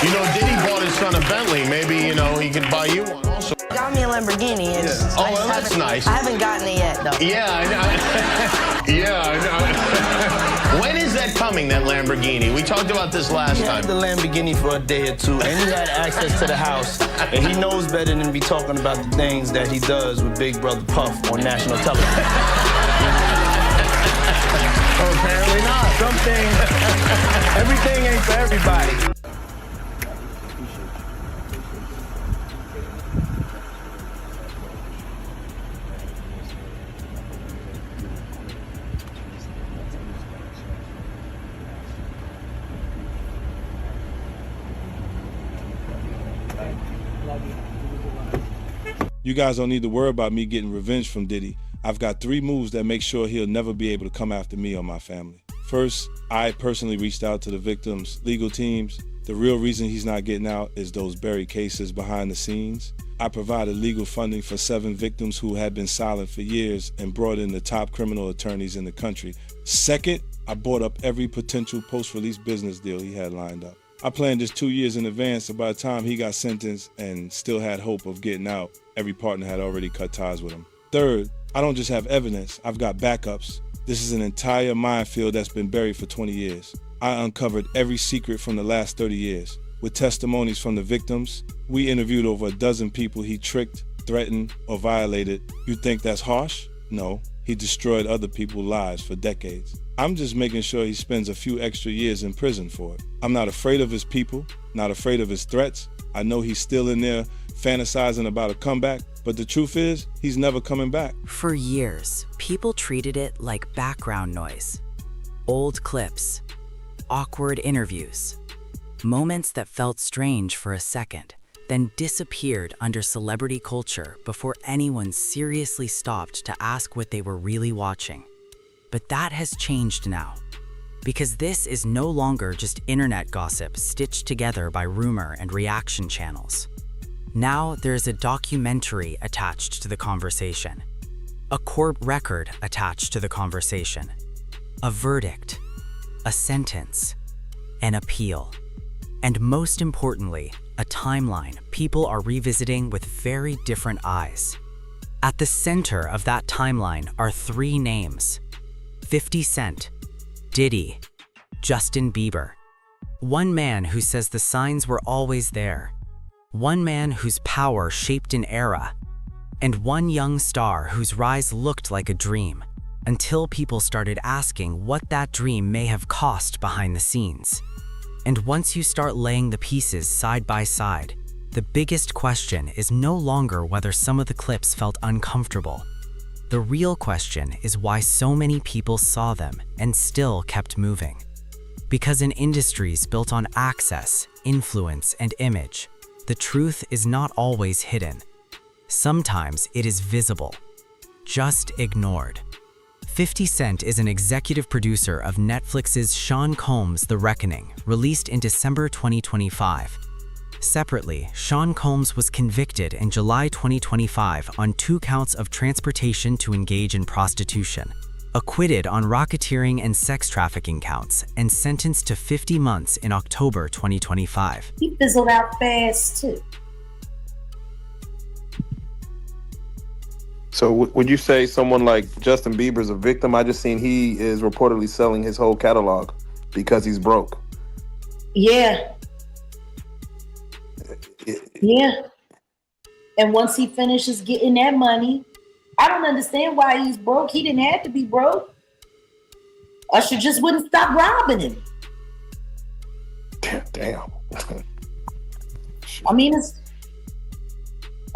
You know, Diddy bought his son a Bentley. Maybe, you know, he could buy you one also. Got me a Lamborghini. And Yeah. Oh, well, that's nice. I haven't gotten it yet, though. Yeah, I know. Yeah, I know. When is that coming, that Lamborghini? We talked about this last He time. had the Lamborghini for a day or two, and he had access to the house, and he knows better than to be talking about the things that he does with Big Brother Puff on national television. Oh, apparently not. Some things, everything ain't for everybody. You guys don't need to worry about me getting revenge from Diddy. I've got 3 moves that make sure he'll never be able to come after me or my family. First, I personally reached out to the victims' legal teams. The real reason he's not getting out is those buried cases behind the scenes. I provided legal funding for 7 victims who had been silent for years and brought in the top criminal attorneys in the country. Second, I bought up every potential post-release business deal he had lined up. I planned this 2 years in advance, so by the time he got sentenced and still had hope of getting out, every partner had already cut ties with him. Third, I don't just have evidence, I've got backups. This is an entire minefield that's been buried for 20 years. I uncovered every secret from the last 30 years. With testimonies from the victims, we interviewed over a dozen people he tricked, threatened, or violated. You think that's harsh? No, he destroyed other people's lives for decades. I'm just making sure he spends a few extra years in prison for it. I'm not afraid of his people, not afraid of his threats. I know he's still in there fantasizing about a comeback, but the truth is, he's never coming back. For years, people treated it like background noise. Old clips, awkward interviews, moments that felt strange for a second, then disappeared under celebrity culture before anyone seriously stopped to ask what they were really watching. But that has changed now, because this is no longer just internet gossip stitched together by rumor and reaction channels. Now there's a documentary attached to the conversation, a court record attached to the conversation, a verdict, a sentence, an appeal, and most importantly, a timeline people are revisiting with very different eyes. At the center of that timeline are 3 names: 50 Cent, Diddy, Justin Bieber. One man who says the signs were always there. One man whose power shaped an era. And one young star whose rise looked like a dream, until people started asking what that dream may have cost behind the scenes. And once you start laying the pieces side by side, the biggest question is no longer whether some of the clips felt uncomfortable. The real question is why so many people saw them and still kept moving. Because in industries built on access, influence, and image, the truth is not always hidden. Sometimes it is visible, just ignored. 50 Cent is an executive producer of Netflix's Sean Combs' The Reckoning, released in December 2025. Separately, Sean Combs was convicted in July 2025 on 2 counts of transportation to engage in prostitution, acquitted on racketeering and sex trafficking counts, and sentenced to 50 months in October 2025. He fizzled out fast, too. So would you say someone like Justin Bieber's a victim? I just seen he is reportedly selling his whole catalog because he's broke. Yeah. Yeah. And once he finishes getting that money, I don't understand why he's broke. He didn't have to be broke. Usher just wouldn't stop robbing him. Damn. I mean,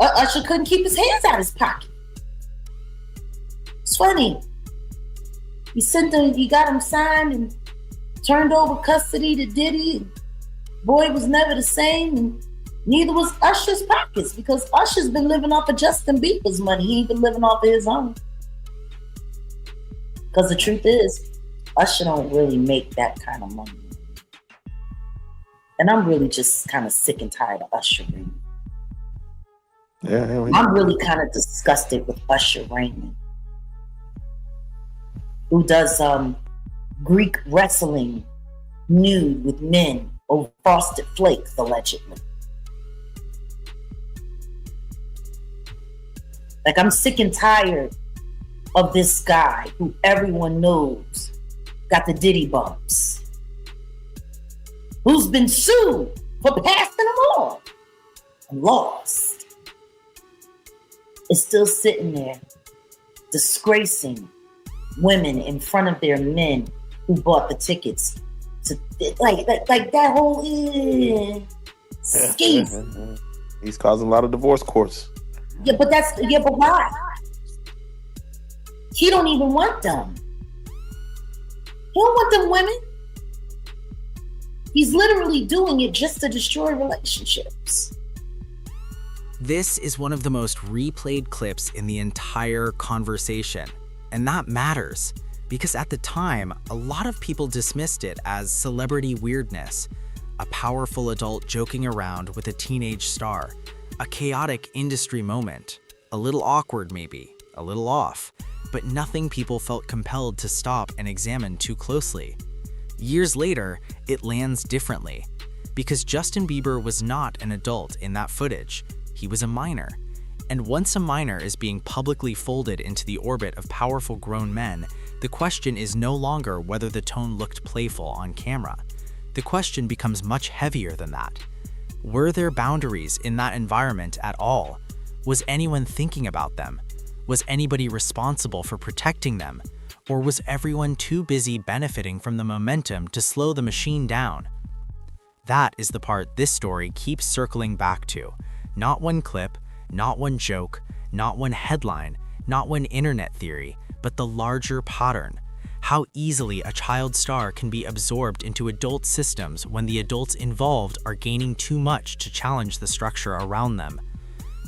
Usher couldn't keep his hands out of his pocket. It's funny. He got him signed and turned over custody to Diddy. Boy was never the same, and neither was Usher's pockets, because Usher's been living off of Justin Bieber's money. He ain't been living off of his own. Because the truth is, Usher don't really make that kind of money. And I'm really just kind of sick and tired of Usher reigning. Yeah, I'm really kind of disgusted with Usher reigning, who does Greek wrestling nude with men. over Frosted Flakes, allegedly. Like, I'm sick and tired of this guy who everyone knows got the Diddy bumps, who's been sued for passing them on and lost, is still sitting there disgracing women in front of their men who bought the tickets to like that whole scheme. He's causing a lot of divorce courts. But why? He don't even want them. He don't want them women. He's literally doing it just to destroy relationships. This is one of the most replayed clips in the entire conversation. And that matters, because at the time, a lot of people dismissed it as celebrity weirdness, a powerful adult joking around with a teenage star, a chaotic industry moment, a little awkward maybe, a little off, but nothing people felt compelled to stop and examine too closely. Years later, it lands differently, because Justin Bieber was not an adult in that footage. He was a minor. And once a minor is being publicly folded into the orbit of powerful grown men, the question is no longer whether the tone looked playful on camera. The question becomes much heavier than that. Were there boundaries in that environment at all? Was anyone thinking about them? Was anybody responsible for protecting them? Or was everyone too busy benefiting from the momentum to slow the machine down? That is the part this story keeps circling back to. Not one clip, not one joke, not one headline, not one internet theory, but the larger pattern. How easily a child star can be absorbed into adult systems when the adults involved are gaining too much to challenge the structure around them.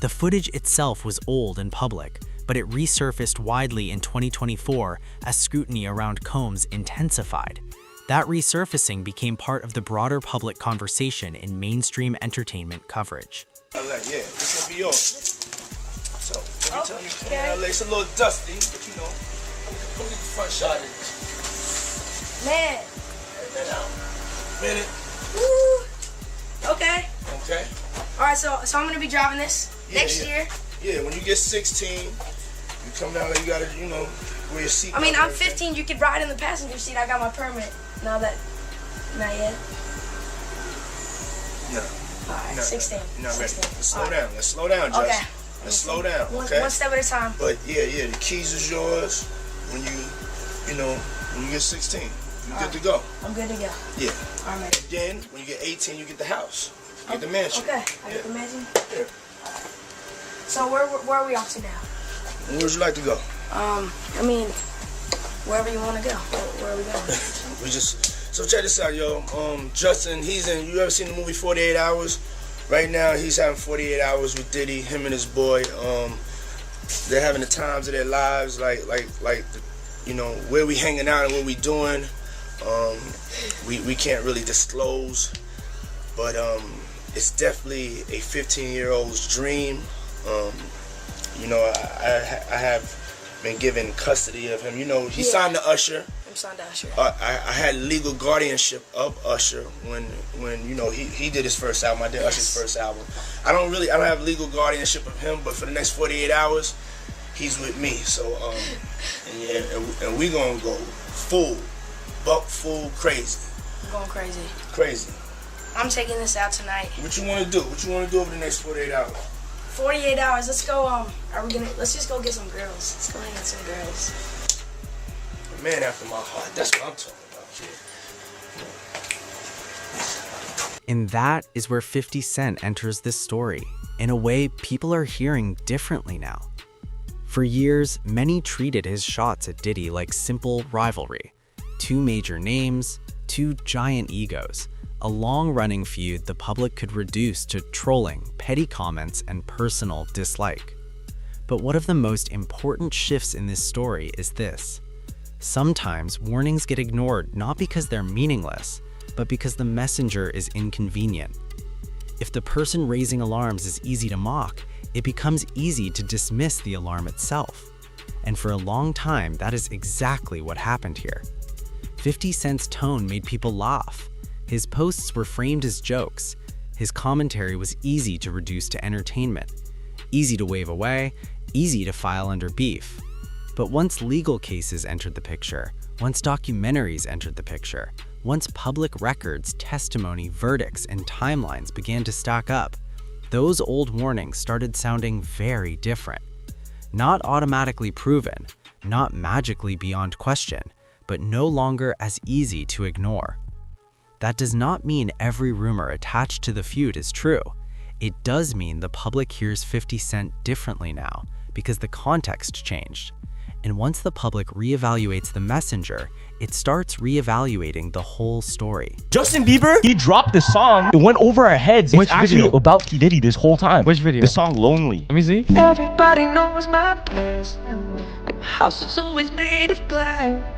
The footage itself was old and public, but it resurfaced widely in 2024 as scrutiny around Combs intensified. That resurfacing became part of the broader public conversation in mainstream entertainment coverage. Yeah, this will be yours. So, every time you come in LA, it's a little dusty, but you know, come get the front shot of this. Man. Minute. Woo. Okay. Okay. All right, so I'm gonna be driving this next year. Yeah, when you get 16, you come down there, you gotta, wear your seat. I mean, I'm 15. You could ride in the passenger seat. I got my permit. Not yet. No. All right, 16. You're not ready. 16. Let's slow down. Let's slow down, Jess. Okay. Let's slow down, okay? One step at a time. But yeah, the keys is yours when you get 16. You're good to go. I'm good to go. Yeah. All right. Then, when you get 18, you get the house. You get the mansion. Okay. I get the mansion. Yeah. So where are we off to now? Where would you like to go? I mean, wherever you want to go. Where are we going? So check this out, yo. Justin, you ever seen the movie 48 Hours? Right now, he's having 48 hours with Diddy, him and his boy. They're having the times of their lives, like where we hanging out and what we doing. We can't really disclose, but it's definitely a 15-year-old's dream. I have been given custody of him. He signed to Usher. I'm signed to Usher. I had legal guardianship of Usher when he did his first album. I did Usher's first album. I don't have legal guardianship of him, but for the next 48 hours, he's with me. So and we gonna go full crazy. I'm going crazy. Crazy. I'm taking this out tonight. What you want to do? What you want to do over the next 48 hours? 48 hours. Let's go. Let's just go get some girls. Let's go hang with some girls. A man after my heart. That's what I'm talking about, kid. And that is where 50 Cent enters this story, in a way people are hearing differently now. For years, many treated his shots at Diddy like simple rivalry. Two major names, two giant egos, a long-running feud the public could reduce to trolling, petty comments, and personal dislike. But one of the most important shifts in this story is this. Sometimes warnings get ignored not because they're meaningless, but because the messenger is inconvenient. If the person raising alarms is easy to mock, it becomes easy to dismiss the alarm itself. And for a long time, that is exactly what happened here. 50 Cent's tone made people laugh. His posts were framed as jokes. His commentary was easy to reduce to entertainment, easy to wave away, easy to file under beef. But once legal cases entered the picture, once documentaries entered the picture, once public records, testimony, verdicts, and timelines began to stack up, those old warnings started sounding very different. Not automatically proven, not magically beyond question, but no longer as easy to ignore. That does not mean every rumor attached to the feud is true. It does mean the public hears 50 Cent differently now because the context changed. And once the public reevaluates the messenger, it starts reevaluating the whole story. Justin Bieber, he dropped the song. It went over our heads. Which it's actually video? about P. Diddy this whole time. Which video? The song Lonely. Let me see. Everybody knows my place. The house is always made of glass.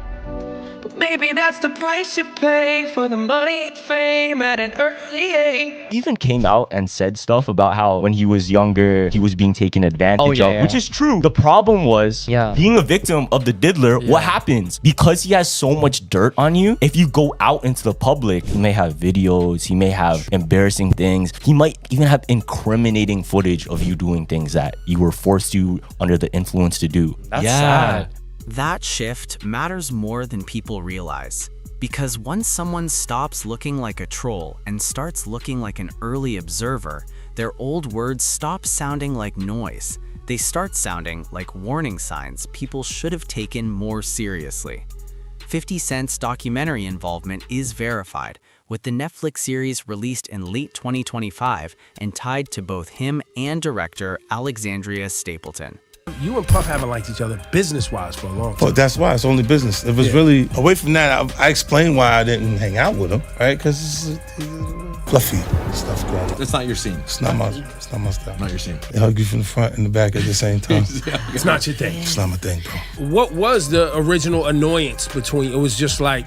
But maybe that's the price you pay for the money and fame at an early age. He even came out and said stuff about how when he was younger, he was being taken advantage of, which is true. The problem was being a victim of the diddler. What happens? Because he has so much dirt on you, if you go out into the public, he may have videos, he may have embarrassing things. He might even have incriminating footage of you doing things that you were forced to under the influence to do. That's sad. That shift matters more than people realize. Because once someone stops looking like a troll and starts looking like an early observer, their old words stop sounding like noise. They start sounding like warning signs people should have taken more seriously. 50 Cent's documentary involvement is verified, with the Netflix series released in late 2025 and tied to both him and director Alexandria Stapleton. You and Puff haven't liked each other business-wise for a long time. Well, that's why it's only business. It was really away from that. I explained why I didn't hang out with him, right? Because it's fluffy stuff going on. It's not your scene. It's not my style. Not your scene. They hug you from the front and the back at the same time. It's not your thing. It's not my thing, bro. What was the original annoyance between? It was just like,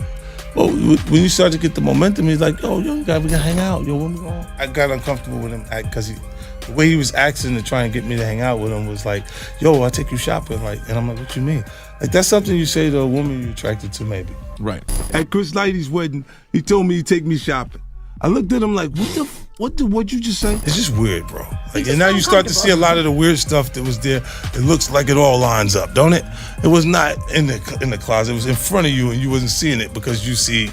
well, when you start to get the momentum, he's like, yo, we gotta hang out. Yo, when we going? I got uncomfortable with him because the way he was acting to try and get me to hang out with him was like, yo, I'll take you shopping. Like, and I'm like, what you mean? Like, that's something you say to a woman you're attracted to, maybe. Right. At Chris Lighty's wedding, he told me he'd take me shopping. I looked at him like, what'd you just say? It's just weird, bro. Like, and now you start to see a lot of the weird stuff that was there. It looks like it all lines up, don't it? It was not in the closet. It was in front of you, and you wasn't seeing it because you see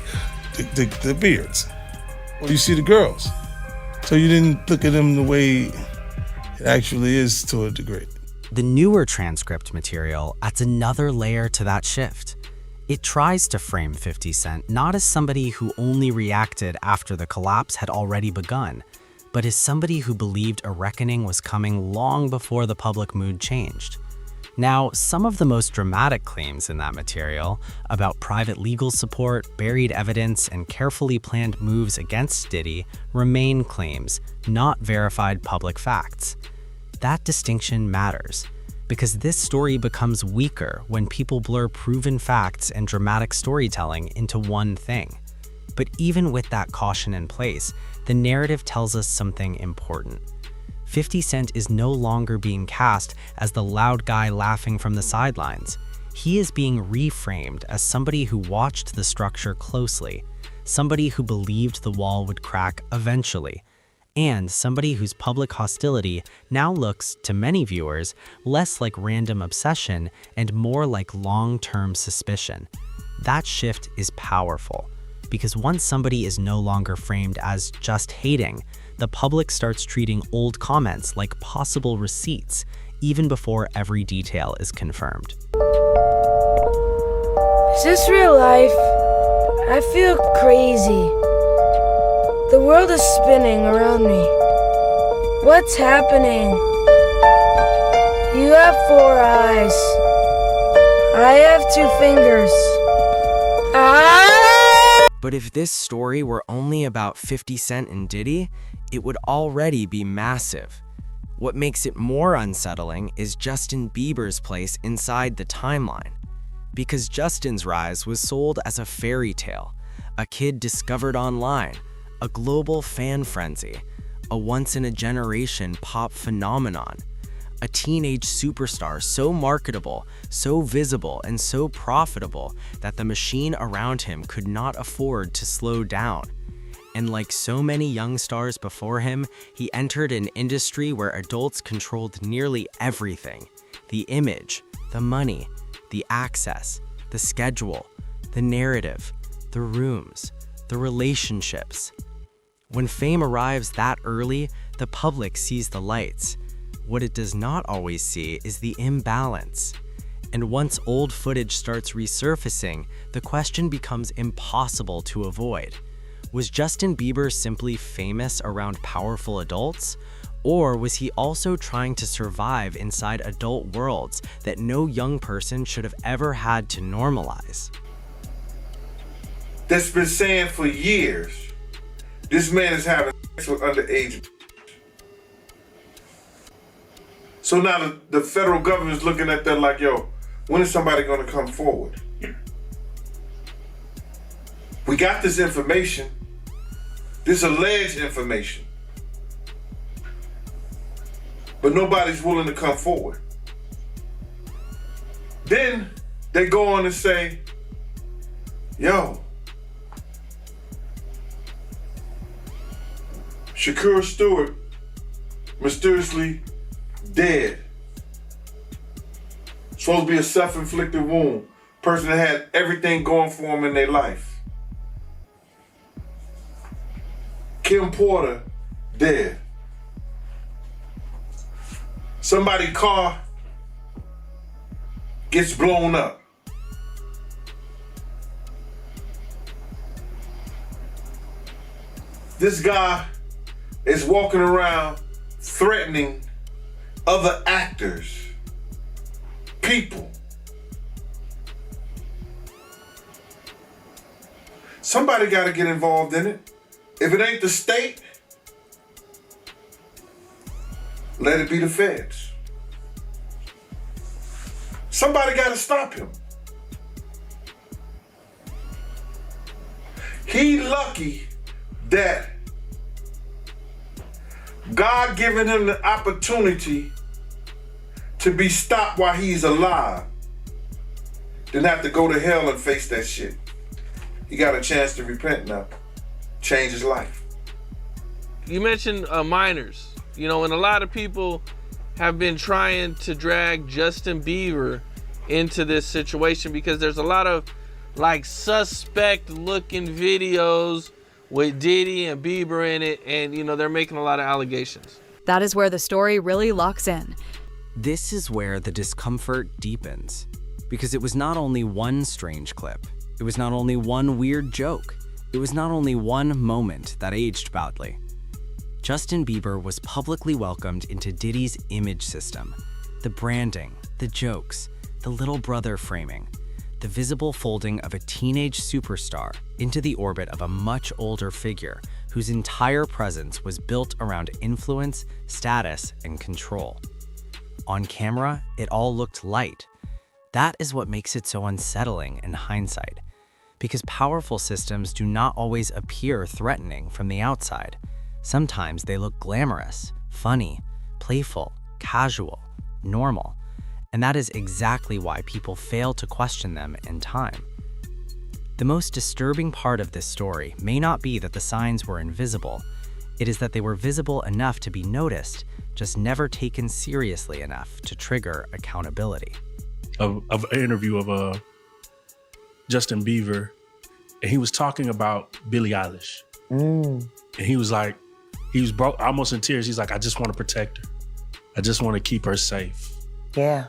the beards, or you see the girls. So you didn't look at him the way it actually is to a degree. The newer transcript material adds another layer to that shift. It tries to frame 50 Cent not as somebody who only reacted after the collapse had already begun, but as somebody who believed a reckoning was coming long before the public mood changed. Now, some of the most dramatic claims in that material about private legal support, buried evidence, and carefully planned moves against Diddy remain claims, not verified public facts. That distinction matters, because this story becomes weaker when people blur proven facts and dramatic storytelling into one thing. But even with that caution in place, the narrative tells us something important. 50 Cent is no longer being cast as the loud guy laughing from the sidelines. He is being reframed as somebody who watched the structure closely, somebody who believed the wall would crack eventually, and somebody whose public hostility now looks, to many viewers, less like random obsession and more like long-term suspicion. That shift is powerful, because once somebody is no longer framed as just hating, the public starts treating old comments like possible receipts, even before every detail is confirmed. Is this real life? I feel crazy. The world is spinning around me. What's happening? You have 4 eyes. I have 2 fingers. But if this story were only about 50 Cent and Diddy, it would already be massive. What makes it more unsettling is Justin Bieber's place inside the timeline. Because Justin's rise was sold as a fairy tale, a kid discovered online, a global fan frenzy, a once-in-a-generation pop phenomenon, a teenage superstar so marketable, so visible, and so profitable that the machine around him could not afford to slow down. And like so many young stars before him, he entered an industry where adults controlled nearly everything: the image, the money, the access, the schedule, the narrative, the rooms, the relationships. When fame arrives that early, the public sees the lights. What it does not always see is the imbalance. And once old footage starts resurfacing, the question becomes impossible to avoid. Was Justin Bieber simply famous around powerful adults? Or was he also trying to survive inside adult worlds that no young person should have ever had to normalize? That's been saying for years, this man is having sex with underage. So now the federal government is looking at that like, yo, when is somebody gonna come forward? We got this information, this alleged information, but nobody's willing to come forward. Then they go on and say, yo, Shakur Stewart mysteriously dead. Supposed to be a self-inflicted wound. Person that had everything going for him in their life. Kim Porter dead. Somebody's car gets blown up. This guy is walking around threatening other actors, people. Somebody got to get involved in it. If it ain't the state, let it be the feds. Somebody got to stop him. He lucky that God given him the opportunity to be stopped while he's alive, then have to go to hell and face that shit. He got a chance to repent now, change his life. You mentioned minors, and a lot of people have been trying to drag Justin Bieber into this situation because there's a lot of suspect looking videos with Diddy and Bieber in it, and they're making a lot of allegations. That is where the story really locks in. This is where the discomfort deepens, because it was not only one strange clip, it was not only one weird joke, it was not only one moment that aged badly. Justin Bieber was publicly welcomed into Diddy's image system. The branding, the jokes, the little brother framing, the visible folding of a teenage superstar into the orbit of a much older figure whose entire presence was built around influence, status, and control. On camera, it all looked light. That is what makes it so unsettling in hindsight, because powerful systems do not always appear threatening from the outside. Sometimes they look glamorous, funny, playful, casual, normal. And that is exactly why people fail to question them in time. The most disturbing part of this story may not be that the signs were invisible. It is that they were visible enough to be noticed, just never taken seriously enough to trigger accountability. Of an interview of Justin Bieber, and he was talking about Billie Eilish. And he was like, he was almost in tears. He's like, I just want to protect her. I just want to keep her safe. Yeah.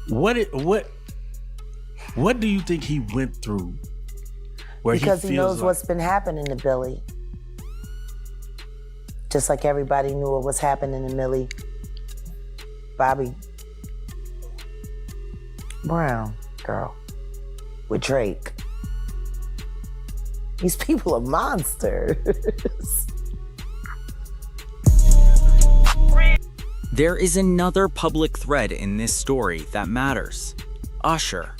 What do you think he went through? Because he knows what's been happening to Billy. Just like everybody knew what was happening to Millie Bobby Brown girl with Drake. These people are monsters. There is another public thread in this story that matters. Usher.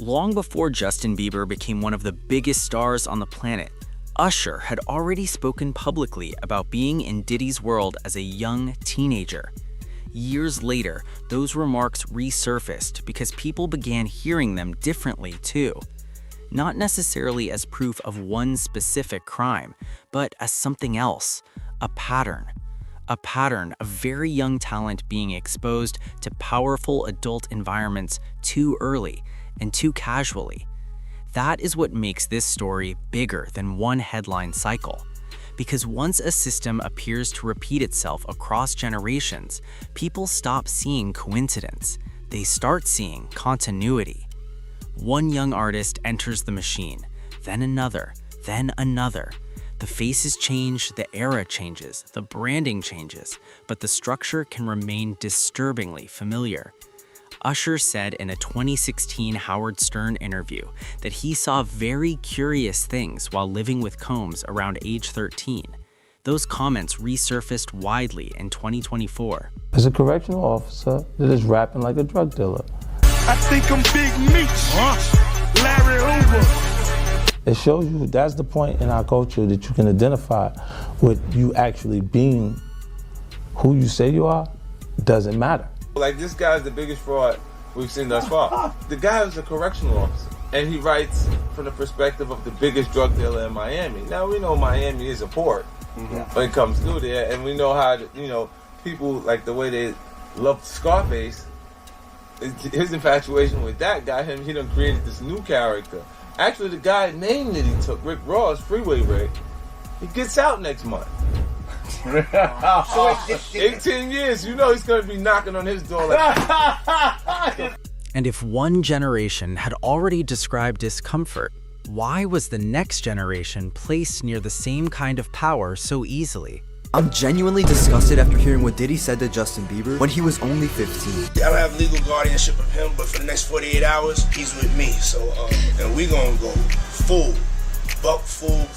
Long before Justin Bieber became one of the biggest stars on the planet, Usher had already spoken publicly about being in Diddy's world as a young teenager. Years later, those remarks resurfaced because people began hearing them differently too. not necessarily as proof of one specific crime, but as something else, a pattern. A pattern of very young talent being exposed to powerful adult environments too early and too casually. That is what makes this story bigger than one headline cycle. Because once a system appears to repeat itself across generations, people stop seeing coincidence. They start seeing continuity. One young artist enters the machine, then another, then another. The faces change, the era changes, the branding changes, but the structure can remain disturbingly familiar. Usher said in a 2016 Howard Stern interview that he saw very curious things while living with Combs around age 13. Those comments resurfaced widely in 2024. As a correctional officer that is rapping like a drug dealer. I think I'm Big Meech, Larry Hoover. It shows you that's the point in our culture that you can identify with you actually being who you say you are, doesn't matter. Like, this guy's the biggest fraud we've seen thus far. The guy was a correctional officer, and he writes from the perspective of the biggest drug dealer in Miami. Now, we know Miami is a port when it comes through there, and we know how, people, like, the way they love Scarface, his infatuation with that got him, he done created this new character. Actually, the guy name that he took, Rick Ross, Freeway Rick, he gets out next month. 18 years, he's going to be knocking on his door like And if one generation had already described discomfort, why was the next generation placed near the same kind of power so easily? I'm genuinely disgusted after hearing what Diddy said to Justin Bieber when he was only 15. I don't have legal guardianship of him, but for the next 48 hours, he's with me. So, and we gonna go full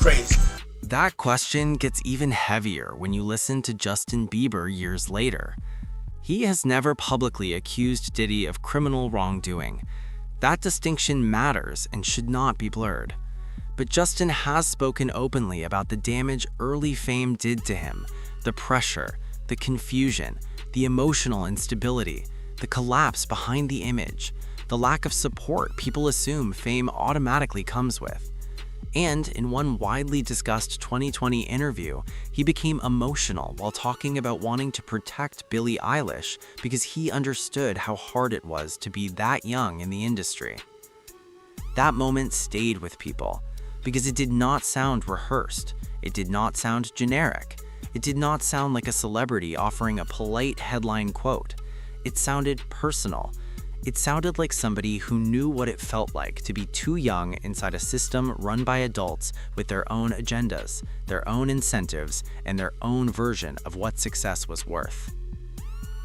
crazy. That question gets even heavier when you listen to Justin Bieber years later. He has never publicly accused Diddy of criminal wrongdoing. That distinction matters and should not be blurred. But Justin has spoken openly about the damage early fame did to him, the pressure, the confusion, the emotional instability, the collapse behind the image, the lack of support people assume fame automatically comes with. And in one widely discussed 2020 interview, he became emotional while talking about wanting to protect Billie Eilish because he understood how hard it was to be that young in the industry. That moment stayed with people because it did not sound rehearsed. It did not sound generic. It did not sound like a celebrity offering a polite headline quote. It sounded personal. It sounded like somebody who knew what it felt like to be too young inside a system run by adults with their own agendas, their own incentives, and their own version of what success was worth.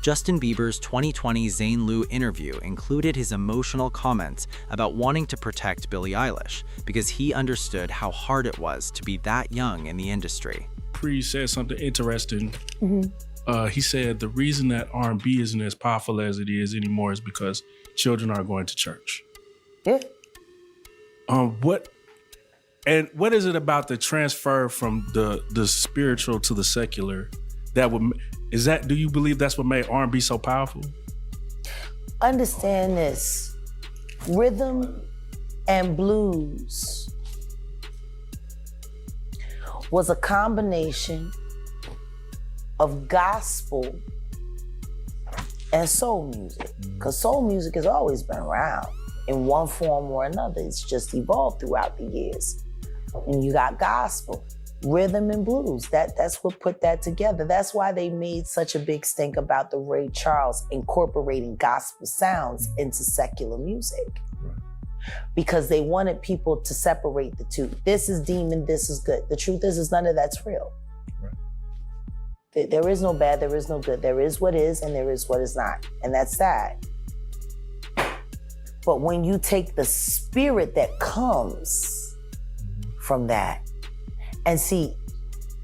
Justin Bieber's 2020 Zane Liu interview included his emotional comments about wanting to protect Billie Eilish because he understood how hard it was to be that young in the industry. Pre said something interesting. He said the reason that R&B isn't as powerful as it is anymore is because children are going to church. Yeah. What is it about the transfer from the spiritual to the secular that would do you believe that's what made R&B so powerful? Understand this. Rhythm and blues was a combination of gospel and soul music. Because soul music has always been around in one form or another. It's just evolved throughout the years. And you got gospel, rhythm and blues. That's what put that together. That's why they made such a big stink about the Ray Charles incorporating gospel sounds into secular music. Because they wanted people to separate the two. This is demon, this is good. The truth is none of that's real. There is no bad, there is no good. There is what is and there is what is not. And that's sad. But when you take the spirit that comes from that, and see,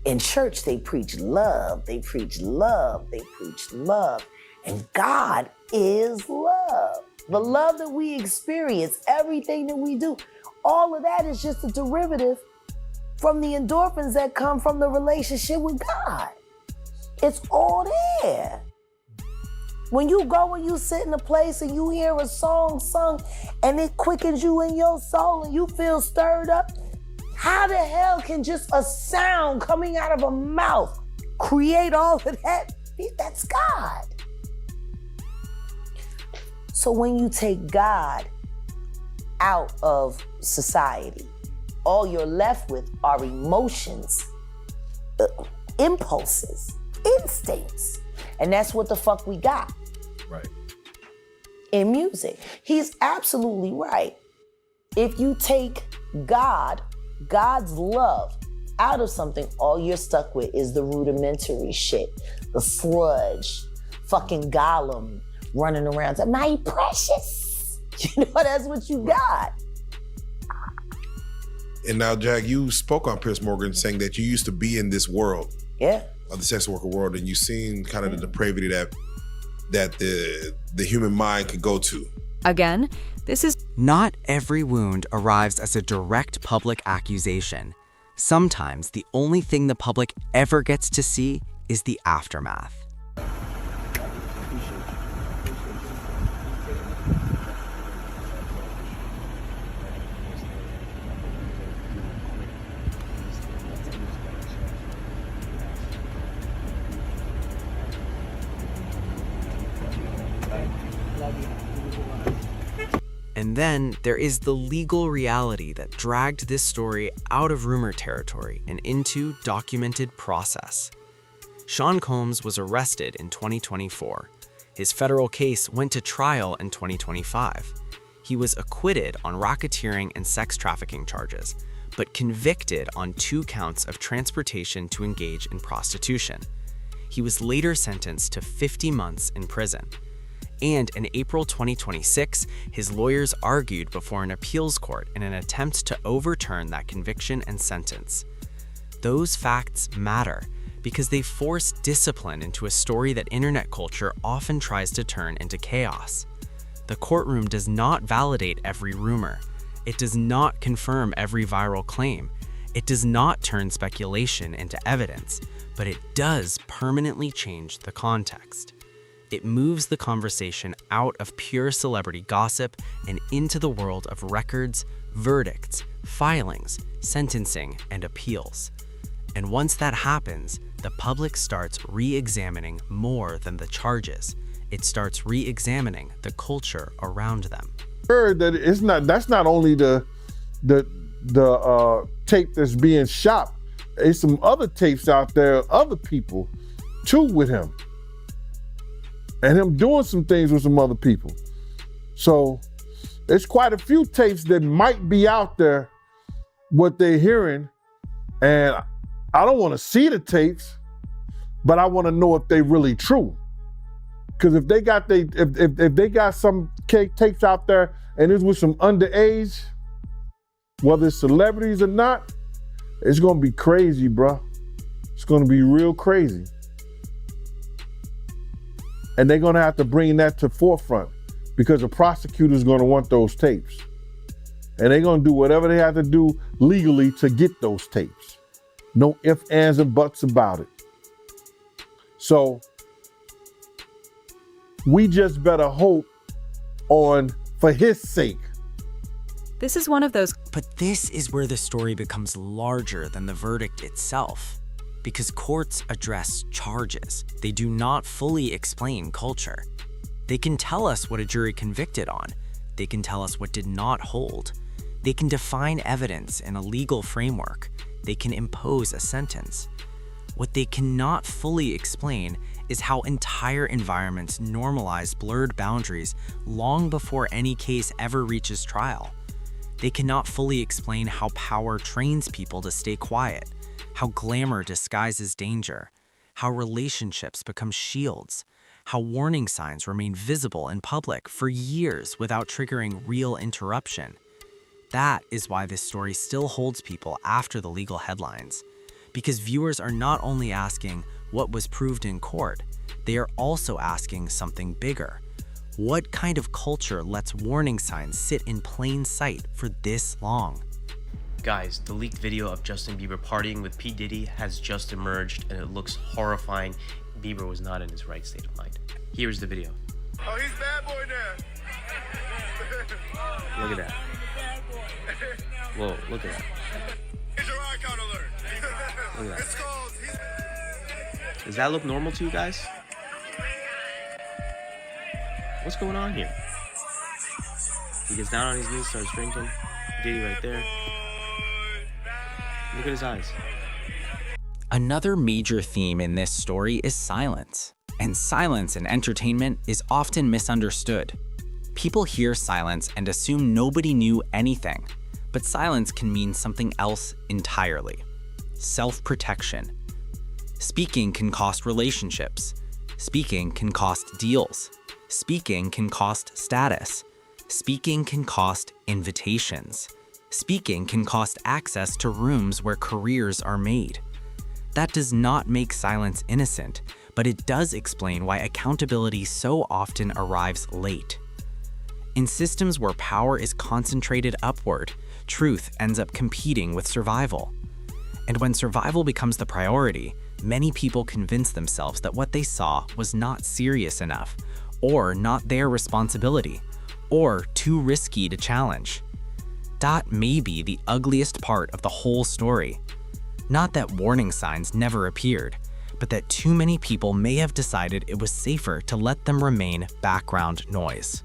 in church they preach love, they preach love, they preach love. And God is love. The love that we experience, everything that we do, all of that is just a derivative from the endorphins that come from the relationship with God. It's all there. When you go and you sit in a place and you hear a song sung and it quickens you in your soul and you feel stirred up, how the hell can just a sound coming out of a mouth create all of that? That's God. So when you take God out of society, all you're left with are emotions, impulses, instincts. And that's what the fuck we got. Right. In music. He's absolutely right. If you take God, God's love, out of something, all you're stuck with is the rudimentary shit. The sludge, fucking Gollum running around saying, my precious. You know, that's what you got. And now, Jack, you spoke on Piers Morgan saying that you used to be in this world. Yeah. Of the sex worker world, and you've seen kind of the depravity that the human mind could go to. Again, this is not every wound arrives as a direct public accusation. Sometimes the only thing the public ever gets to see is the aftermath. And then there is the legal reality that dragged this story out of rumor territory and into documented process. Sean Combs was arrested in 2024. His federal case went to trial in 2025. He was acquitted on racketeering and sex trafficking charges, but convicted on 2 counts of transportation to engage in prostitution. He was later sentenced to 50 months in prison. And in April 2026, his lawyers argued before an appeals court in an attempt to overturn that conviction and sentence. Those facts matter because they force discipline into a story that internet culture often tries to turn into chaos. The courtroom does not validate every rumor. It does not confirm every viral claim. It does not turn speculation into evidence, but it does permanently change the context. It moves the conversation out of pure celebrity gossip and into the world of records, verdicts, filings, sentencing, and appeals. And once that happens, the public starts re-examining more than the charges. It starts re-examining the culture around them. Heard that that's not only the tape that's being shot. There's some other tapes out there, other people too with him. And him doing some things with some other people. So there's quite a few tapes that might be out there, what they're hearing. And I don't want to see the tapes, but I want to know if they really true. Because if they got if they got some tapes out there and it's with some underage, whether it's celebrities or not, it's gonna be crazy, bro. It's gonna be real crazy. And they're gonna have to bring that to forefront because the prosecutor's gonna want those tapes. And they're gonna do whatever they have to do legally to get those tapes. No ifs, ands, and buts about it. So we just better hope for his sake. This is one of those. But this is where the story becomes larger than the verdict itself. Because courts address charges. They do not fully explain culture. They can tell us what a jury convicted on. They can tell us what did not hold. They can define evidence in a legal framework. They can impose a sentence. What they cannot fully explain is how entire environments normalize blurred boundaries long before any case ever reaches trial. They cannot fully explain how power trains people to stay quiet, how glamour disguises danger, how relationships become shields, how warning signs remain visible in public for years without triggering real interruption. That is why this story still holds people after the legal headlines. Because viewers are not only asking what was proved in court, they are also asking something bigger. What kind of culture lets warning signs sit in plain sight for this long? Guys, the leaked video of Justin Bieber partying with P. Diddy has just emerged and it looks horrifying. Bieber was not in his right state of mind. Here's the video. Oh, he's bad boy now. Look at that. Whoa, look at that. Here's your icon alert. Look at It's that. called. Does that look normal to you guys? What's going on here? He gets down on his knees, starts drinking. Diddy right there. Look at his eyes. Another major theme in this story is silence. And silence in entertainment is often misunderstood. People hear silence and assume nobody knew anything, but silence can mean something else entirely. Self-protection. Speaking can cost relationships. Speaking can cost deals. Speaking can cost status. Speaking can cost invitations. Speaking can cost access to rooms where careers are made. That does not make silence innocent, but it does explain why accountability so often arrives late. In systems where power is concentrated upward, truth ends up competing with survival. And when survival becomes the priority, many people convince themselves that what they saw was not serious enough, or not their responsibility, or too risky to challenge. That may be the ugliest part of the whole story. Not that warning signs never appeared, but that too many people may have decided it was safer to let them remain background noise.